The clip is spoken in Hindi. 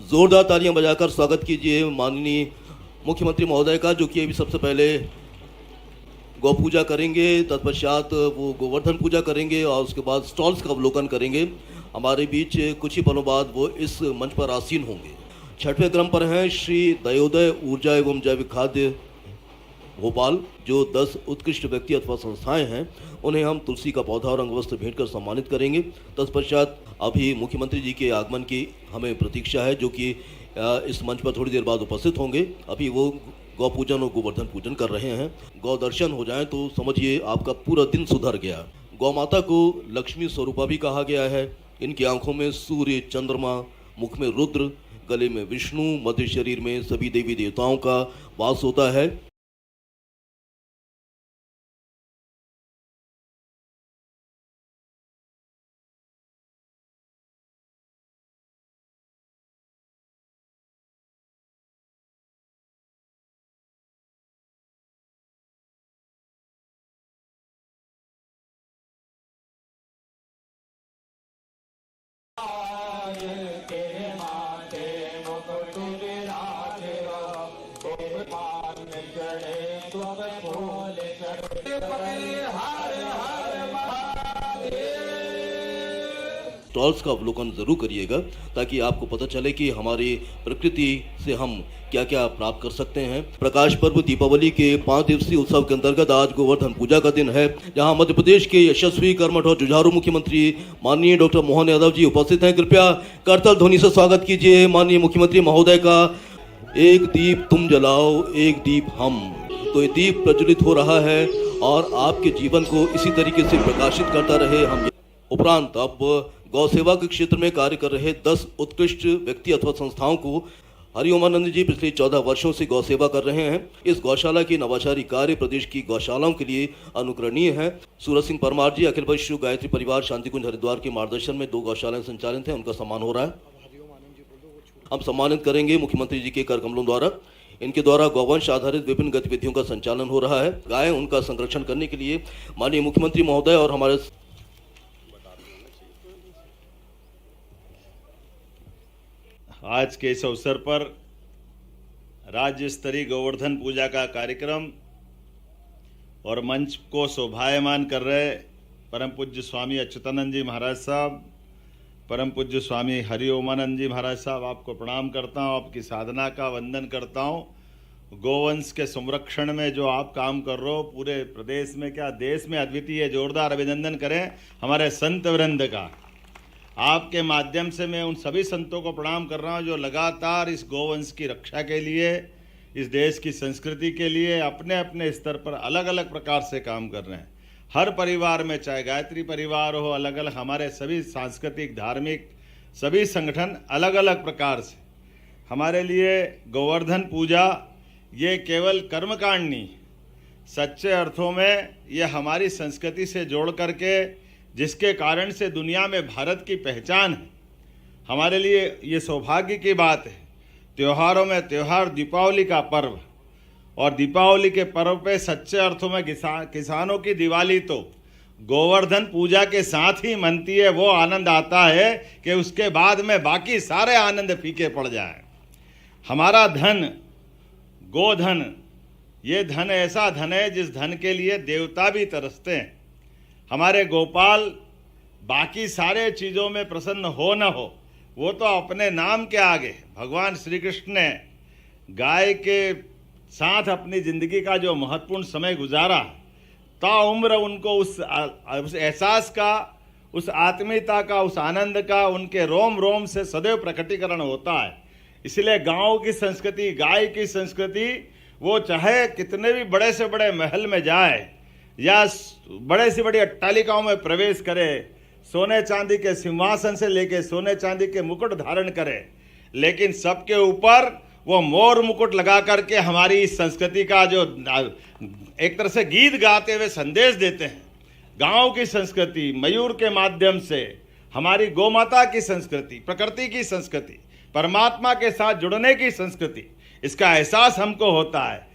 जोरदार तालियां बजाकर स्वागत कीजिए माननीय मुख्यमंत्री महोदय का, जो कि अभी सबसे पहले गौ पूजा करेंगे, तत्पश्चात वो गोवर्धन पूजा करेंगे और उसके बाद स्टॉल्स का अवलोकन करेंगे। हमारे बीच कुछ ही पलों बाद वो इस मंच पर आसीन होंगे। छठवें क्रम पर हैं श्री दयोदय ऊर्जा एवं जैविक खाद्य भोपाल, जो 10 उत्कृष्ट व्यक्ति अथवा संस्थाएं हैं, उन्हें हम तुलसी का पौधा और अंगवस्त्र भेंट कर सम्मानित करेंगे। तत्पश्चात अभी मुख्यमंत्री जी के आगमन की हमें प्रतीक्षा है, जो कि इस मंच पर थोड़ी देर बाद उपस्थित होंगे। अभी वो गौ पूजन और गोवर्धन पूजन कर रहे हैं। गौ दर्शन हो जाए तो समझिए आपका पूरा दिन सुधर गया। गौ माता को लक्ष्मी स्वरूपा भी कहा गया है। इनकी आंखों में सूर्य, चंद्रमा, मुख में रुद्र, गले में विष्णु, मध्य शरीर में सभी देवी देवताओं का वास होता है। स्टॉल्स का अवलोकन जरूर करिएगा, ताकि आपको पता चले कि हमारी प्रकृति से हम क्या क्या प्राप्त कर सकते हैं। प्रकाश पर्व दीपावली के 5 दिवसीय उत्सव के अंतर्गत आज गोवर्धन पूजा का दिन है, जहां मध्य प्रदेश के यशस्वी, कर्मठ और जुझारू मुख्यमंत्री माननीय डॉक्टर मोहन यादव जी उपस्थित हैं। कृपया करताल ध्वनि से स्वागत कीजिए माननीय मुख्यमंत्री महोदय का। एक दीप तुम जलाओ, एक दीप हम। तो ये दीप प्रज्वलित हो रहा है और आपके जीवन को इसी तरीके से प्रकाशित करता रहे। हम उपरांत अब गौ सेवा के क्षेत्र में कार्य कर रहे 10 उत्कृष्ट व्यक्ति अथवा संस्थाओं को हरिओमानंद जी पिछले 14 वर्षों से गौ सेवा कर रहे हैं। इस गौशाला के नवाचारी कार्य प्रदेश की गौशालाओं के लिए अनुकरणीय है। सूरज सिंह परमार जी अखिल वैश्य गायत्री परिवार शांति कुंज हरिद्वार के मार्गदर्शन में 2 गौशालाएं संचालित हैं, उनका सम्मान हो रहा है। हम सम्मानित करेंगे मुख्यमंत्री जी के कर कमलों द्वारा। इनके द्वारा गौवंश आधारित विभिन्न गतिविधियों का संचालन हो रहा है। गायें, उनका संरक्षण करने के लिए माननीय मुख्यमंत्री महोदय और हमारे आज के इस अवसर पर राज्य स्तरीय गोवर्धन पूजा का कार्यक्रम और मंच को शोभायमान कर रहे परम पूज्य स्वामी अच्युतानंद जी महाराज साहब, परम पूज्य स्वामी हरिओमानंद जी महाराज साहब, आपको प्रणाम करता हूँ, आपकी साधना का वंदन करता हूँ। गोवंश के संरक्षण में जो आप काम कर रहे हो, पूरे प्रदेश में क्या देश में अद्वितीय, जोरदार अभिनंदन करें हमारे संत वृंद का। आपके माध्यम से मैं उन सभी संतों को प्रणाम कर रहा हूँ जो लगातार इस गोवंश की रक्षा के लिए, इस देश की संस्कृति के लिए अपने अपने स्तर पर अलग अलग प्रकार से काम कर रहे हैं। हर परिवार में, चाहे गायत्री परिवार हो, अलग अलग हमारे सभी सांस्कृतिक, धार्मिक सभी संगठन अलग अलग प्रकार से हमारे लिए गोवर्धन पूजा ये केवल कर्मकांड नहीं, सच्चे अर्थों में ये हमारी संस्कृति से जोड़ करके, जिसके कारण से दुनिया में भारत की पहचान है। हमारे लिए ये सौभाग्य की बात है। त्योहारों में त्यौहार दीपावली का पर्व, और दीपावली के पर्व पे सच्चे अर्थों में किसानों की दिवाली तो गोवर्धन पूजा के साथ ही मनती है। वो आनंद आता है कि उसके बाद में बाकी सारे आनंद फीके पड़ जाए। हमारा धन, गोधन, ये धन ऐसा धन है जिस धन के लिए देवता भी तरसते हैं। हमारे गोपाल बाकी सारे चीज़ों में प्रसन्न हो न हो, वो तो अपने नाम के आगे। भगवान श्री कृष्ण ने गाय के साथ अपनी जिंदगी का जो महत्वपूर्ण समय गुजारा, ताउम्र उनको उस एहसास का, उस आत्मीयता का, उस आनंद का उनके रोम रोम से सदैव प्रकटीकरण होता है। इसलिए गांव की संस्कृति, गाय की संस्कृति, वो चाहे कितने भी बड़े से बड़े महल में जाए या बड़े से बड़ी अट्टालिकाओं में प्रवेश करे, सोने चांदी के सिंहासन से लेके सोने चांदी के मुकुट धारण करे, लेकिन सबके ऊपर वो मोर मुकुट लगा करके हमारी इस संस्कृति का जो एक तरह से गीत गाते हुए संदेश देते हैं। गांव की संस्कृति, मयूर के माध्यम से हमारी गौमाता की संस्कृति, प्रकृति की संस्कृति, परमात्मा के साथ जुड़ने की संस्कृति, इसका एहसास हमको होता है।